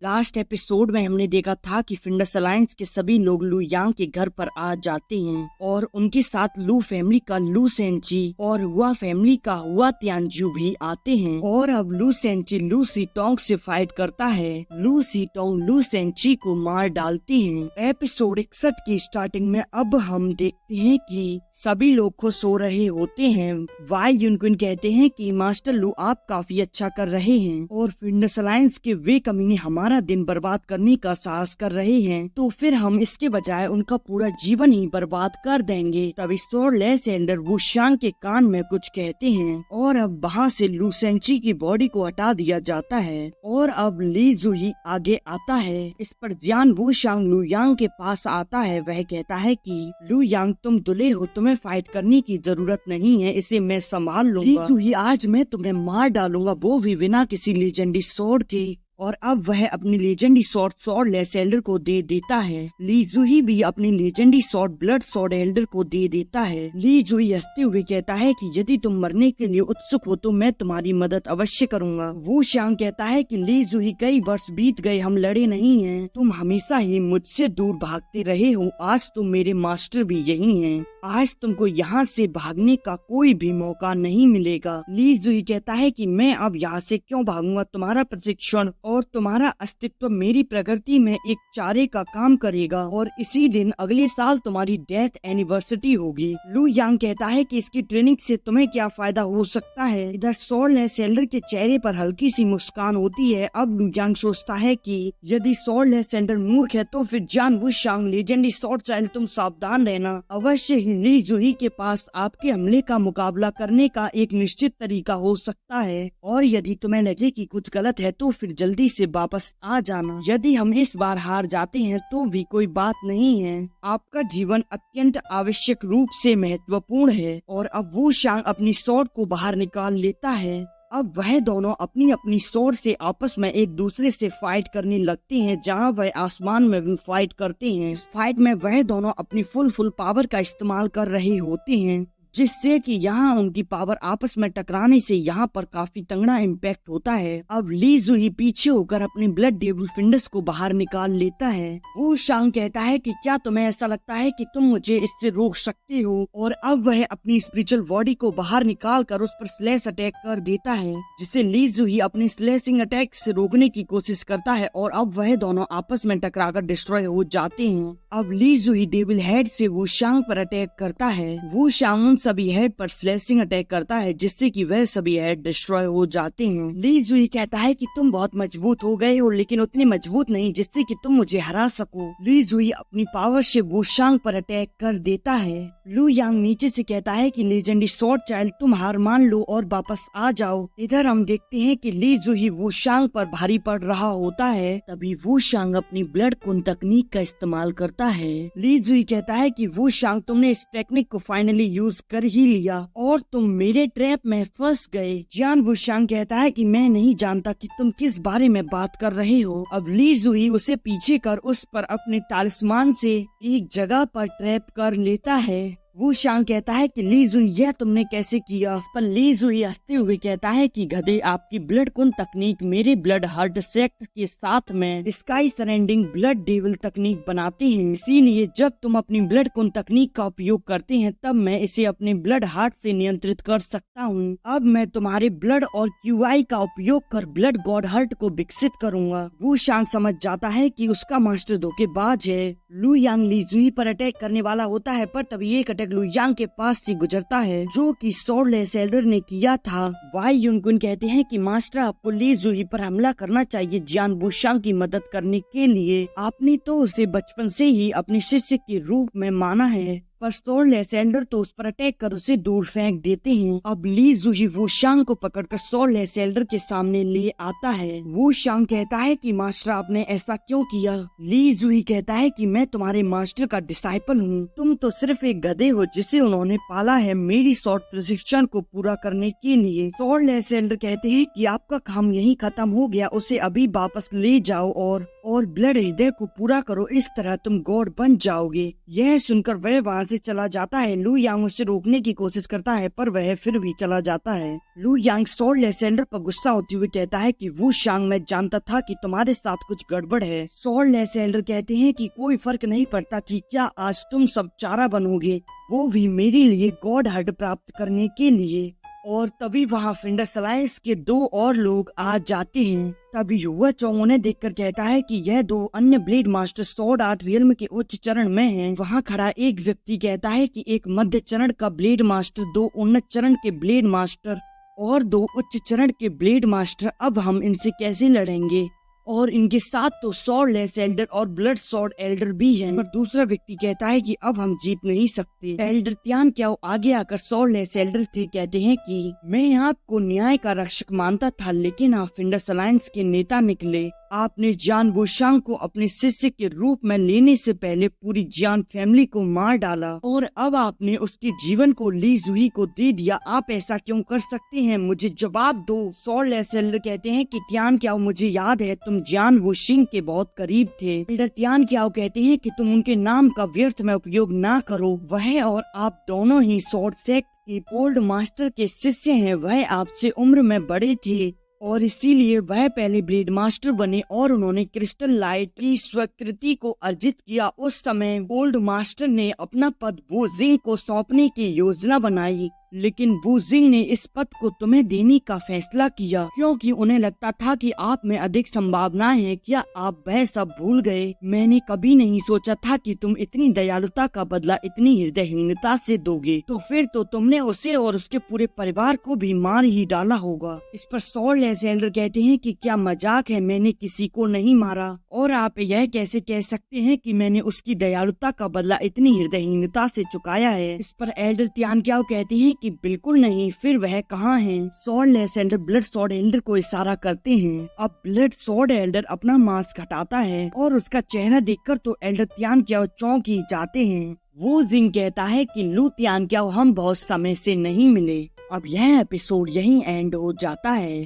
Last episode में हमने देखा था कि फिंडस अलायंस के सभी लोग लू यांग के घर पर आ जाते हैं और उनके साथ लू फैमिली का लू सेंची और हुआ फैमिली का हुआ तियानजू भी आते हैं। और अब लू सेंची लू सीटोंग से फाइट करता है। लू सीटोंग लू सेंची को मार डालती हैं। एपिसोड 61 की स्टार्टिंग में अब हम देखते हैं कि सभी लोग को सो रहे होते हैं। वाई युनकुन कहते हैं कि मास्टर लू आप काफी अच्छा कर रहे हैं और फिंडस अलायंस के वे कमीने हमारा दिन बर्बाद करने का साहस कर रहे हैं, तो फिर हम इसके बजाय उनका पूरा जीवन ही बर्बाद कर देंगे। तब स्वॉर्डलेस एल्डर वुशांग के कान में कुछ कहते हैं और अब वहाँ से लू सेंची की बॉडी को हटा दिया जाता है और अब ली जुही आगे आता है। इस पर जियान वुशांग लू यांग के पास आता है। वह कहता है कि लू यांग तुम दुले हो, तुम्हें फाइट करने की जरूरत नहीं है, इसे मैं संभाल लूंगा। ली जुही आज मैं तुम्हें मार डालूंगा, वो भी बिना किसी लेजेंडरी स्वॉर्ड के। और अब वह अपनी लेजेंडरी स्वॉर्ड स्वॉर्डलेस एल्डर को दे देता है। ली जुही भी अपनी legendary sword blood sword Elder को दे देता है। ली जुही हंसते हुए कहता है कि यदि तुम मरने के लिए उत्सुक हो तो मैं तुम्हारी मदद अवश्य करूंगा। वो शांग कहता है कि ली जुही कई वर्ष बीत गए, हम लड़े नहीं हैं, तुम हमेशा ही मुझसे दूर भागते रहे हो, आज तुम मेरे मास्टर भी यही हैं, आज तुमको यहाँ से भागने का कोई भी मौका नहीं मिलेगा। ली जुही कहता है कि मैं अब यहाँ से क्यों भागूंगा, तुम्हारा प्रशिक्षण और तुम्हारा अस्तित्व मेरी प्रगति में एक चारे का काम करेगा और इसी दिन अगले साल तुम्हारी डेथ एनिवर्सरी होगी। लू यांग कहता है कि इसकी ट्रेनिंग से तुम्हें क्या फायदा हो सकता है। इधर स्वॉर्डलेस एल्डर के चेहरे पर हल्की सी मुस्कान होती है। अब लू यांग सोचता है कि यदि स्वॉर्डलेस एल्डर मूर्ख है तो फिर जियान वुशांग लेजेंडरी स्वॉर्ड चाइल्ड तुम सावधान रहना, अवश्य ही ली जुही के पास आपके हमले का मुकाबला करने का एक निश्चित तरीका हो सकता है और यदि तुम्हें लगे कि कुछ गलत है तो फिर जल्दी से वापस आ जाना। यदि हम इस बार हार जाते हैं तो भी कोई बात नहीं है, आपका जीवन अत्यंत आवश्यक रूप से महत्वपूर्ण है। और अब वो शांग अपनी स्वॉर्ड को बाहर निकाल लेता है। अब वह दोनों अपनी अपनी स्वॉर्ड से आपस में एक दूसरे से फाइट करने लगते हैं। जहां वह आसमान में भी फाइट करते हैं। फाइट में वह दोनों अपनी फुल पावर का इस्तेमाल कर रहे होते हैं, जिससे कि यहाँ उनकी पावर आपस में टकराने से यहाँ पर काफी तगड़ा इम्पैक्ट होता है। अब ली जुही पीछे होकर अपनी ब्लड डेविल फिंडस को बाहर निकाल लेता है। वो शांग कहता है कि क्या तुम्हें ऐसा लगता है कि तुम मुझे इससे रोक सकते हो। और अब वह अपनी स्पिरिचुअल बॉडी को बाहर निकाल कर उस पर स्लैश अटैक कर देता है, जिसे ली जुही अपनी स्लैशिंग अटैक से रोकने की कोशिश करता है और अब वह दोनों आपस में टकराकर डिस्ट्रॉय हो जाते हैं। अब ली जुही डेविल हेड से वो शांग पर अटैक करता है। वो शांग सभी हेड पर स्लैशिंग अटैक करता है, जिससे कि वह सभी हेड डिस्ट्रॉय हो जाते हैं। ली जुही कहता है कि तुम बहुत मजबूत हो गए हो, लेकिन उतने मजबूत नहीं जिससे कि तुम मुझे हरा सको। ली जुही अपनी पावर से वुशांग पर अटैक कर देता है। लू यांग नीचे से कहता है कि लेजेंडरी स्वॉर्ड चाइल्ड तुम हार मान लो और वापस आ जाओ। इधर हम देखते हैं कि ली जुही वुशांग पर भारी पड़ रहा होता है। तभी वुशांग अपनी ब्लड कुन तकनीक का इस्तेमाल करता है। ली जुही कहता है कि वुशांग तुमने इस टेक्निक को फाइनली यूज कर ही लिया और तुम मेरे ट्रैप में फंस गए। जियान वुशांग कहता है कि मैं नहीं जानता कि तुम किस बारे में बात कर रहे हो। अब ली जुही उसे पीछे कर उस पर अपने तालिस्मान से एक जगह पर ट्रैप कर लेता है। वो शांग कहता है कि ली जुही यह तुमने कैसे किया। इस पर ली जुही हंसते हुए कहता है कि गधे, आपकी ब्लड कुन तकनीक मेरे ब्लड हार्ट सेक्ट के साथ में स्काई सरेंडिंग ब्लड डेविल तकनीक बनाती है, इसीलिए जब तुम अपनी ब्लड कुन तकनीक का उपयोग करते हैं तब मैं इसे अपने ब्लड हार्ट से नियंत्रित कर सकता हूँ। अब मैं तुम्हारे ब्लड और QI का उपयोग कर ब्लड गॉड हार्ट को विकसित करूँगा। वो शांग समझ जाता है कि उसका मास्टर धोखेबाज है। लू यांग ली जुही पर अटैक करने वाला होता है, पर तभी एक अटैक लू यांग के पास से गुजरता है जो कि स्वॉर्डलेस एल्डर ने किया था। वाई युनकुन कहते हैं कि मास्टर आपको ली जुही पर हमला करना चाहिए जियान वुशांग की मदद करने के लिए। आपने तो उसे बचपन से ही अपने शिष्य के रूप में माना है, पर स्वॉर्डलेस एल्डर तो उस पर अटैक कर उसे दूर फेंक देते हैं। अब ली जुही वुशांग को पकड़कर स्वॉर्डलेस एल्डर के सामने ले आता है। वुशांग कहता है कि मास्टर आपने ऐसा क्यों किया। ली जुही कहता है कि मैं तुम्हारे मास्टर का डिसाइपल हूँ, तुम तो सिर्फ एक गधे हो जिसे उन्होंने पाला है मेरी स्वॉर्ड प्रशिक्षण को पूरा करने के लिए। स्वॉर्डलेस एल्डर कहते हैं कि आपका काम यही खत्म हो गया, उसे अभी वापस ले जाओ और ब्लड हृदय को पूरा करो, इस तरह तुम गॉड बन जाओगे। यह सुनकर वह वहाँ से चला जाता है। लू यांग उसे रोकने की कोशिश करता है पर वह फिर भी चला जाता है। लू यांग स्वॉर्ड लेसेंडर पर गुस्सा होते हुए कहता है कि वू शांग, मैं जानता था कि तुम्हारे साथ कुछ गड़बड़ है। स्वॉर्ड लेसेंडर कहते हैं कि कोई फर्क नहीं पड़ता कि क्या आज तुम सब चारा बनोगे, वो भी मेरे लिए गॉड हार्ट प्राप्त करने के लिए। और तभी वहाँ फिंडस अलायंस के 2 और लोग आ जाते हैं। तभी युवा चोंग उन्हें देखकर कहता है कि यह 2 अन्य blade master sword art realm के उच्च चरण में हैं। वहाँ खड़ा एक व्यक्ति कहता है कि एक मध्य चरण का ब्लेड मास्टर, 2 उन्नत चरण के ब्लेड मास्टर और 2 उच्च चरण के ब्लेड मास्टर, अब हम इनसे कैसे लड़ेंगे। और इनके साथ तो स्वॉर्ड लेस एल्डर और ब्लड स्वॉर्ड एल्डर भी हैं। पर दूसरा व्यक्ति कहता है कि अब हम जीत नहीं सकते। एल्डर त्यान क्या आगे आकर स्वॉर्ड लेस एल्डर से कहते हैं कि मैं आपको न्याय का रक्षक मानता था, लेकिन आप फिंडस अलायंस के नेता निकले। आपने जियान वुशांग को अपने शिष्य के रूप में लेने से पहले पूरी जियान फैमिली को मार डाला और अब आपने उसके जीवन को ली जुही को दे दिया। आप ऐसा क्यों कर सकते हैं, मुझे जवाब दो। स्वॉर्ड लेस एल्डर कहते हैं कि त्यान क्या, मुझे याद है तुम जियान वुशिंग के बहुत करीब थे। एल्डर त्यान क्या कहते हैं कि तुम उनके नाम का व्यर्थ में उपयोग ना करो। वह और आप दोनों ही स्वॉर्ड सेक्ट के ओल्ड मास्टर के शिष्य हैं। वह आपसे उम्र में बड़े थे और इसीलिए वह पहले ब्लेड मास्टर बने और उन्होंने क्रिस्टल लाइट की स्वीकृति को अर्जित किया। उस समय ओल्ड मास्टर ने अपना पद वू जिंग को सौंपने की योजना बनाई, लेकिन वू जिंग ने इस पद को तुम्हें देने का फैसला किया क्योंकि उन्हें लगता था कि आप में अधिक संभावनाएं हैं। क्या आप वह सब भूल गए? मैंने कभी नहीं सोचा था कि तुम इतनी दयालुता का बदला इतनी हृदयहीनता से दोगे। तो फिर तो तुमने उसे और उसके पूरे परिवार को भी मार ही डाला होगा। इस पर स्वॉर्ड लेस एल्डर कहते हैं कि क्या मजाक है, मैंने किसी को नहीं मारा और आप यह कैसे कह सकते हैं कि मैंने उसकी दयालुता का बदला इतनी हृदयहीनता से चुकाया है। इस पर एल्डर त्यान क्या कहते हैं कि बिल्कुल नहीं, फिर वह कहाँ हैं? Sword less Elder blood sword Elder को इशारा करते हैं। अब ब्लड स्वॉर्ड एल्डर अपना मास्क हटाता है और उसका चेहरा देखकर तो एल्डर त्यान क्या चौंक ही जाते हैं। वो जिंग कहता है कि लू त्यान क्या हम बहुत समय से नहीं मिले। अब यह एपिसोड यहीं एंड हो जाता है।